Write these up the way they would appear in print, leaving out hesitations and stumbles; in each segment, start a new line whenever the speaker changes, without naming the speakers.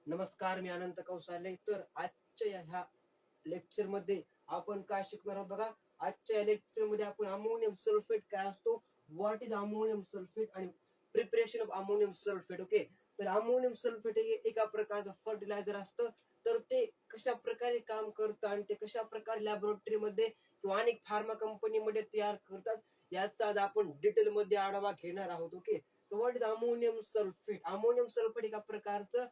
नमस्कार, मी अनंत कौसाले. तर आजच्या ह्या लेक्चर मध्ये आपण काय शिकणार आहोत बघा. आजच्या लेक्चर मध्ये आपण अमोनियम सल्फेट काय असतो, व्हॉट इज अमोनियम सल्फेट आणि preparation of ammonium sulphate. Okay, तर अमोनियम सल्फेट हे एका प्रकारचं फर्टिलायझर असतं. तर ते कशा प्रकारे काम करतं आणि ते कशा प्रकारे लॅबोरेटरी मध्ये किंवा अनेक फार्मा कंपनीमध्ये तयार करतात याचा आज आपण डिटेल मध्ये आढावा घेणार आहोत. ओके, तर what is ammonium sulphate. Ammonium sulphate एका प्रकारचं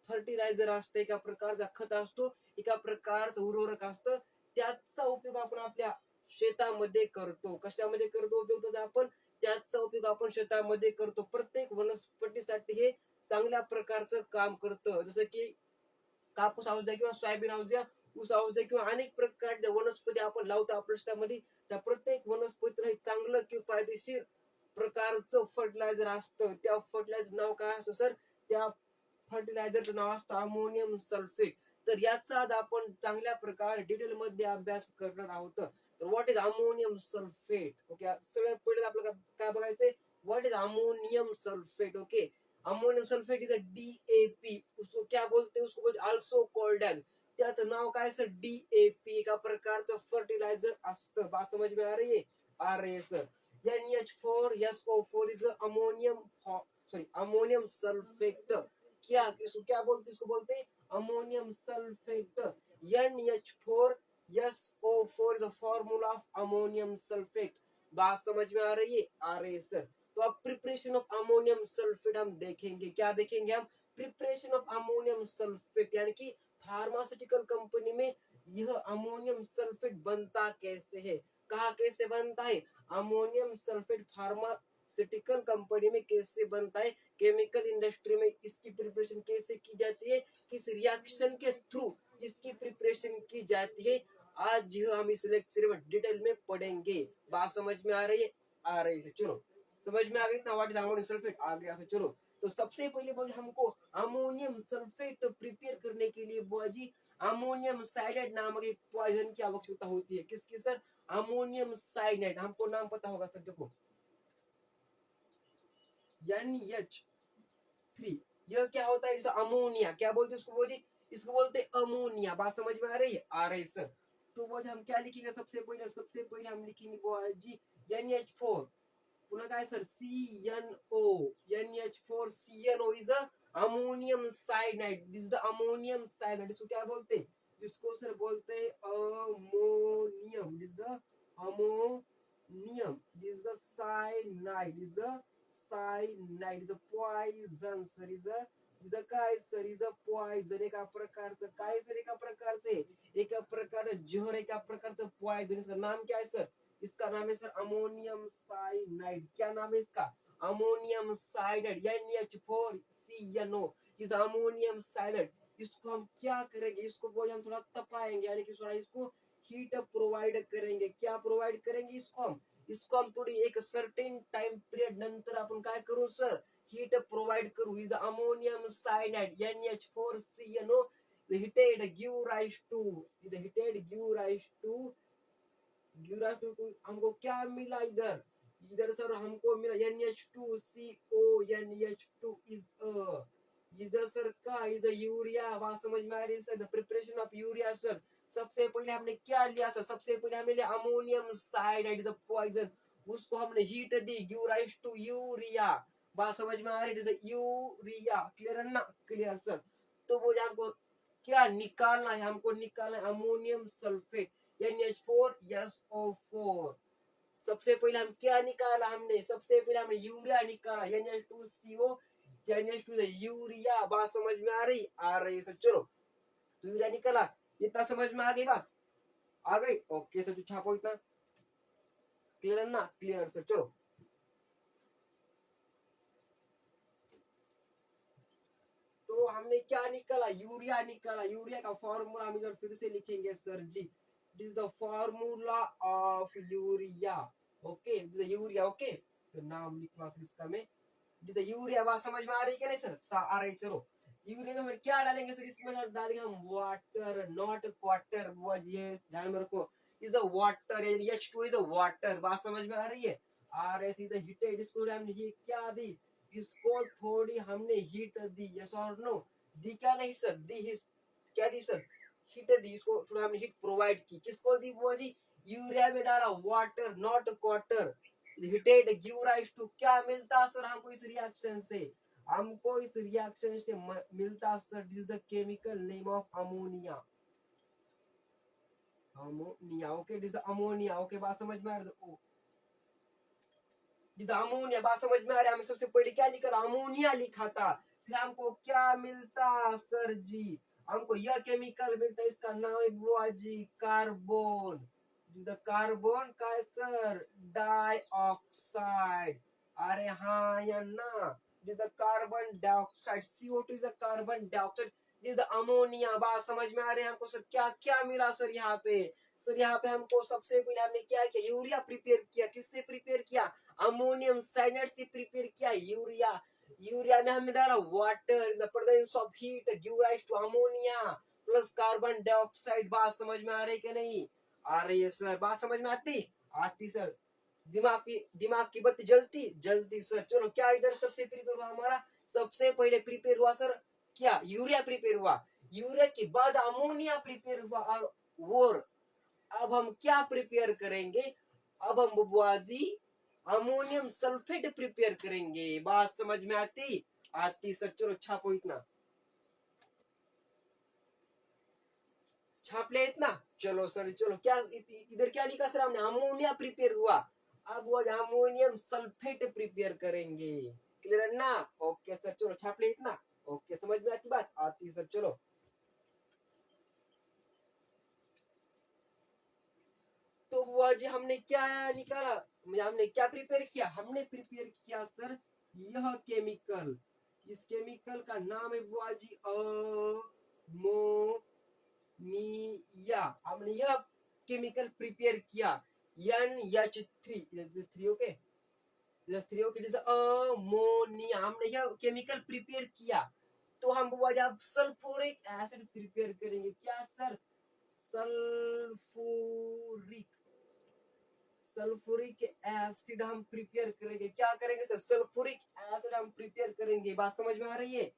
फर्टिलायझर असतं, एका प्रकारचा खत असतो, एका प्रकारचं उर्वरक असतं. त्याचा उपयोग आपण आपल्या शेतामध्ये करतो. कशामध्ये करतो उपयोग, तर आपण त्याचा उपयोग आपण शेतामध्ये करतो. प्रत्येक वनस्पतीसाठी हे चांगल्या प्रकारचं काम करतं. जसं की कापूस असू द्या किंवा सोयाबीन असू द्या, ऊस असू द्या किंवा अनेक प्रकारच्या वनस्पती आपण लावतो आपल्या शेतामध्ये. त्या प्रत्येक वनस्पतीला हे चांगलं किंवा फायदेशीर प्रकारचं फर्टिलायझर असतं. त्या फर्टिलायझर नाव काय असतं सर? त्या फर्टिलायझरचं नाव असतं अमोनियम सल्फेट. तर याचा आज आपण चांगल्या प्रकारे डिटेल मध्ये अभ्यास करणार आहोत. तर what is ammonium sulphate. Okay, सगळ्यात पहिले आपल्याला काय बघायचंय, what is ammonium sulphate. Okay, ammonium sulphate is a DAP. उसको क्या बोलते हैं, उसको बोलते आल्सो कॉल्ड एज. त्याचं नाव काय सर? DAP. एका प्रकारचं फर्टिलायझर असतं. बात समझ में आ रही है? आ रही है sir. NH4SO4 is ammonium, sorry, ammonium sulphate. क्या इसको क्या बोलते, इसको बोलते हैं ammonium sulphate. NH4SO4 is the formula of ammonium sulphate. बात समझ में आ रही है? आ रही है सर. तो अब प्रिपरेशन ऑफ अमोनियम सल्फेट हम देखेंगे. क्या देखेंगे हम? प्रिपरेशन ऑफ अमोनियम सल्फेट, यानी कि फार्मास्यूटिकल कंपनी में यह अमोनियम सल्फेट बनता कैसे है, कहा कैसे बनता है अमोनियम सल्फेट, फार्मास्यूटिकल कंपनी में कैसे बनता है, केमिकल इंडस्ट्री में इसकी प्रिपरेशन कैसे की जाती है, किस रिएक्शन के थ्रू इसकी प्रिपरेशन की जाती है, आज यह हम इस लेक्चर में डिटेल में पढ़ेंगे. बात समझ में आ रही है? आ रही है. चलो, समझ में आ गई ना व्हाट इज अमोनियम सल्फेट? आ गया. चलो, तो सबसे पहले बोले हमको अमोनियम सल्फेट प्रिपेयर करने के लिए बुआ जी अमोनियम साइनाइड नामक एक पॉइजन की आवश्यकता होती है. किसकी सर? Ammonium cyanide. हमको नाम पता होगा सर. देखो, NH3, यह क्या होता है? अमोनिया. क्या बोलते इसको बोलिए? इसको बोलते अमोनिया. बात समझ में आ रही है? आ रही सर. तो वो हम क्या लिखेंगे सबसे पहले? सबसे पहले हम लिखेंगे बुआ जी NH4. पुन्हा काय sir? CNO. NH4CNO is ammonium cyanide. This the ammonium cyanide. इसको क्या बोलते? इसको सर बोलते ammonium. This the ammonium. This the cyanide. This the cyanide. Is a poison sir. Is a काय सर? Is a poison. एका प्रकारचं काय sir? एका प्रकारचे, एका प्रकारचं जहर, एका प्रकारचं पॉइझन. इसका नाम क्या है सर? इसका नाम है सर अमोनियम साइनाइड. क्या नाम है इसका? Ammonium cyanide. NH4CNO is ammonium cyanide. इसको हम क्या करेंगे? इसको हम थोड़ा तपाएंगे, यानी कि थोड़ा इसको हीट प्रोवाइड करेंगे. क्या प्रोवाइड करेंगे इसको हम थोड़ी एक सर्टेन टाइम पीरियड नंतर आपण काय करू सर? हीट प्रोवाइड करू. Is ammonium cyanide NH4CNO heated give rise to, is heated give rise to हमको क्या मिला इधर? इधर सर हमको मिला NH2CO. NH2 इज सर का? Is urea. बात समझ में आ रही है sir? The preparation of urea sir. सबसे पहले हमने क्या लिया सर? सबसे पहले हमने लिया ammonium cyanide. Is a poison. उसको हमने हीट दी, गिव राइज टू यूरिया. बात समझ में आ रही है? यूरिया. क्लियर है ना? Clear sir. तो वो हमको क्या निकालना है? हमको निकालना है अमोनियम सल्फेट NH4SO4. सबसे पहले हम क्या निकाला? हमने सबसे पहले हमने यूरिया निकाला. NH2CO, NH2 urea. बात समझ में आ रही? आ रही है सर. चलो, तो यूरिया निकाला. इतना समझ में आ गई बात? आ गई. ओके सर, छापो इतना. क्लियर है ना? Clear sir. चलो, तो हमने क्या निकाला? यूरिया निकाला. यूरिया का फॉर्मूला हम इधर फिर से लिखेंगे sir ji. This is the formula of urea. Okay, this is urea. Okay, तो नाम लिखना सर इसका में. This is urea. बात समझ में आ रही है क्या नहीं सर? आ रही. चलो, यूरिया में हम क्या डालेंगे सर? इसमें डालेंगे हम वाटर, नॉट क्वार्टर. ये ध्यान में रखो. Is the water. H2 is a water. बात समझ में आ रही है? आ रही है. हीटेड. इसको हमने ये क्या दी? इसको थोड़ी हमने हीट दी. यस और नो? दी क्या नहीं सर, दी क्या दी सर, हिट दी, इसको थोड़ा हमने हिट प्रोवाइड की, किसको दी बुआ जी, यूरिया में डाला water not quarter, heated give rise to, क्या मिलता सर हमको इस रिएक्शन से, हमको इस रिएक्शन से मिलता sir, this is the chemical name of ammonia, ammonia, okay this is ammonia, okay बात समझ में आ रही है, अमोनिया बात समझ में आ रहा है, हमें सबसे पहले क्या लिखा था, अमोनिया लिखा था, फिर हमको क्या मिलता सर जी, हमको यह केमिकल मिलता है, इसका नाम है बुआ जी कार्बन, कार्बन का सर डाइऑक्साइड, अरे हाँ या ना, carbon dioxide, CO2 is the carbon dioxide, is the ammonia, बात समझ में आ रही है हमको सर, क्या क्या मिला सर यहाँ पे, सर यहाँ पे हमको सबसे पहले हमने क्या किया, यूरिया प्रिपेयर किया, किससे प्रिपेयर किया, अमोनियम साइनाइड से प्रिपेयर किया यूरिया, यूरिया में हमने डाला water in the presence of heat give rise to ammonia plus carbon dioxide, बात समझ में आ रही कि नहीं आ रही है सर, बात समझ में आती आती सर, दिमाग की बत्ती जलती जलती सर, चलो क्या इधर सबसे प्रिपेयर हुआ हमारा, सबसे पहले प्रिपेयर हुआ सर क्या, यूरिया प्रिपेयर हुआ, यूरिया के बाद अमोनिया प्रिपेयर हुआ, और अब हम क्या प्रिपेयर करेंगे, अब हम बुआ जी अमोनियम सल्फेट प्रिपेयर करेंगे, बात समझ में आती आती सर, चलो छापो इतना, छाप ले इतना, चलो सर, चलो क्या इधर क्या लिखा सर हमने, अमोनिया प्रिपेयर हुआ, अब वो अमोनियम सल्फेट प्रिपेयर करेंगे, क्लियर है ना, ओके सर, चलो छाप ले इतना, ओके समझ में आती बात आती सर, चलो तो बुआ जी हमने क्या निकाला, हमने क्या प्रिपेयर किया, हमने प्रिपेयर किया सर यह केमिकल, इस केमिकल का नाम है बुआ जी अमोनिया, हमने यह केमिकल प्रिपेयर किया, NH3 ओके, अमोनिया, हमने यह केमिकल प्रिपेयर किया, तो हम बुआ जी अब सल्फ्यूरिक एसिड प्रिपेयर करेंगे, क्या सर, सल्फ्यूरिक सल्फ्यूरिक एसिड हम प्रिपेयर करेंगे, क्या करेंगे सर, सल्फ्यूरिक एसिड हम प्रिपेयर करेंगे, बात समझ में आ रही है,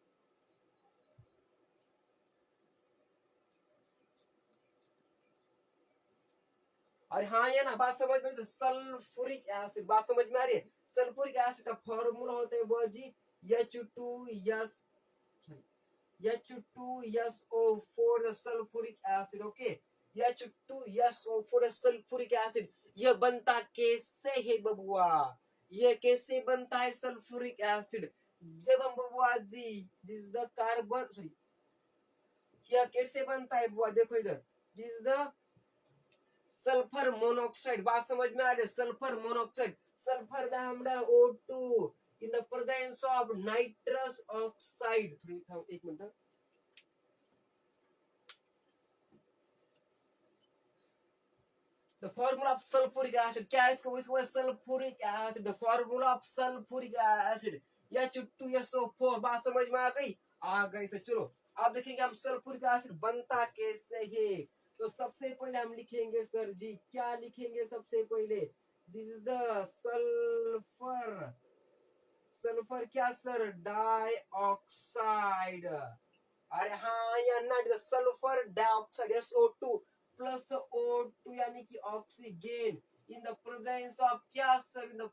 अरे हाँ ये ना, बात समझ में, सल्फ्यूरिक एसिड, बात समझ में आ रही है, सल्फ्यूरिक एसिड का फॉर्मूला होता है वो जी H2SO4 sulphuric acid, okay, H2SO4 sulphuric acid, यह बनता कैसे है बबुआ, यह कैसे बनता है सल्फ्यूरिक एसिड, जब हम बबुआ जी दिस द कार्बन सॉरी, यह कैसे बनता है बुआ, देखो इधर, दिस द सल्फर मोनोऑक्साइड, बात समझ में आ रही है, सल्फर मोनोऑक्साइड, सल्फर में हम डाल O2 in the presence of nitrous oxide, एक minute, the formula of sulfuric acid, क्या है इसको, इसको sulphuric acid, the formula of sulfuric acid H2SO4, बात समझ में आ गई से, चलो अब देखेंगे हम सल्फ्यूरिक एसिड बनता कैसे है, तो सबसे पहले हम लिखेंगे सर जी, क्या लिखेंगे सबसे पहले, this is the sulphur, sulphur क्या सर, डाइऑक्साइड, अरे हाँ या ना, sulphur dioxide SO2 plus O2 यानी कि oxygen in the presence of क्या sir, in the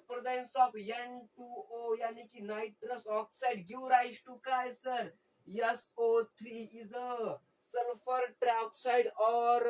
presence of N2O यानी कि nitrous oxide give rise to का है sir, SO3 is a sulphur trioxide, और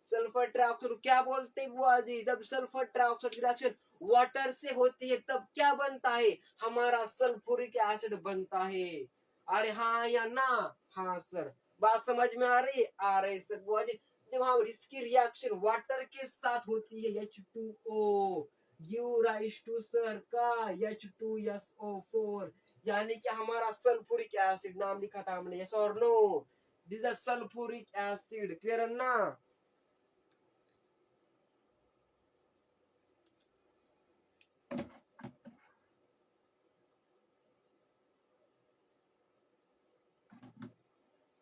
सल्फर ट्राइऑक्साइड क्या बोलते हैं बुआ जी, जब सल्फर ट्राइऑक्साइड रिएक्शन वाटर से होती है तब क्या बनता है, हमारा सल्फ्यूरिक एसिड बनता है, अरे हाँ या ना, हाँ सर, बात समझ में आ रही है, आ रही सर बुआ जी, जब हम इसकी रिएक्शन वाटर के साथ होती है H2O give rise to sir का H2SO4, यानी कि हमारा सल्फ्यूरिक एसिड नाम लिखा था हमने, यस और no, this is sulphuric acid, clear है ना,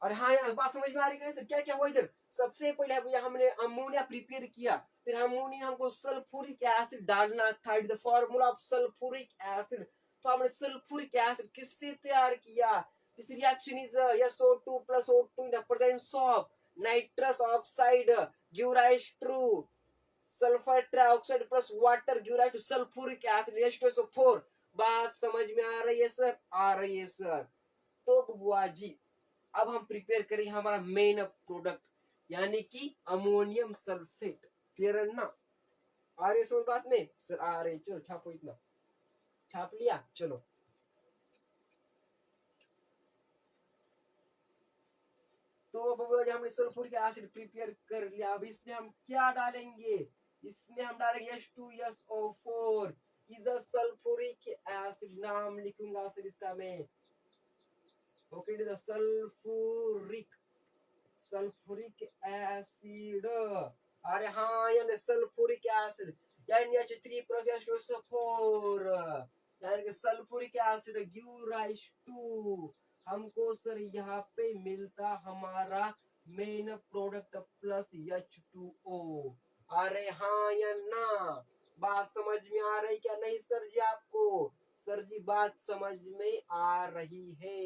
और हाँ यार बात समझ में आ रही है, क्या क्या हुआ इधर, सबसे पहले हमने अमोनिया प्रिपेयर किया, फिर अमोनिया हमको सल्फ्यूरिक एसिड डालना था, the formula of sulphuric acid तो हमने सल्फ्यूरिक एसिड किससे तैयार किया? This reaction is SO2 plus O2 in the presence of nitrous oxide give rise to sulfur trioxide plus water give rise to sulfuric acid H2SO4। बात समझ में आ रही है सर? आ रही है सर। तो बुआ जी अब हम प्रिपेयर करेंगे हमारा मेन प्रोडक्ट यानी कि अमोनियम सल्फेट। क्लियर है ना? आ रही है समझ बात नहीं सर? आ रही। चलो छापो, इतना छाप लिया। चलो तो अब हमने सल्फ्यूरिक एसिड प्रिपेयर कर लिया। अब इसमें हम क्या डालेंगे? इसमें हम डालेंगे H2SO4 is a sulphuric acid. नाम लिखूंगा सर इसका मैं। Okay, it is a sulphuric acid. अरे हाँ, यानी सल्फ्यूरिक एसिड यानी H3 plus H2SO4 यानी कि sulphuric acid give rise to हमको सर यहाँ पे मिलता हमारा मेन प्रोडक्ट प्लस H2O। अरे हाँ या ना? बात समझ में आ रही क्या नहीं सर जी आपको? सर जी बात समझ में आ रही है।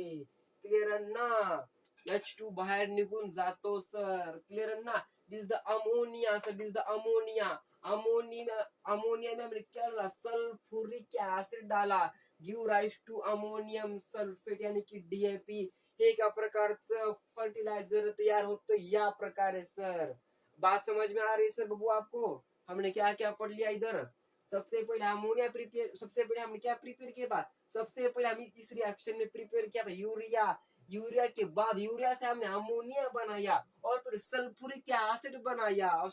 क्लियर है ना? H2 बाहर निघून जातो सर। क्लियर है ना? This the ammonia sir, this the ammonia. Ammonia में हमने क्या डाला? सल्फ्यूरिक एसिड डाला give rise to ammonium sulphate यानी कि DAP। एका प्रकारचं फर्टिलायझर तयार होतं या प्रकारे सर। बात समझ में आ रही सर बबू आपको? हमने क्या क्या पढ़ लिया इधर? सबसे पहले अमोनिया प्रिपेयर, सबसे पहले हमने क्या प्रिपेयर किया? सबसे पहले हम इस रिएक्शन में प्रिपेयर किया यूरिया। यूरिया के बाद यूरिया से हमने अमोनिया बनाया और फिर सल्फ्यूरिक एसिड बनाया। और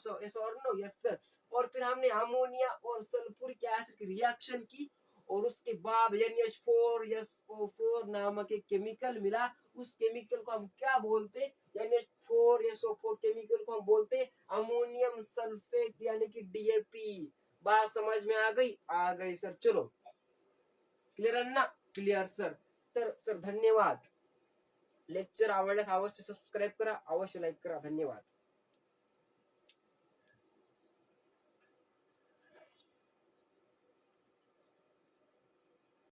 नो यस सर। और फिर हमने अमोनिया और सल्फ्यूरिक एसिड की रिएक्शन की और उसके बाद NH4SO4 नामक एक केमिकल मिला। उस केमिकल को हम क्या बोलते? NH4SO4 केमिकल को हम बोलते अमोनियम सल्फेट यानी कि DAP। बात समझ में आ गई? आ गई सर। चलो क्लियर है ना? Clear sir. तर सर धन्यवाद। लेक्चर आवडल्यास अवश्य सबस्क्राईब करा, अवश्य लाईक करा। धन्यवाद।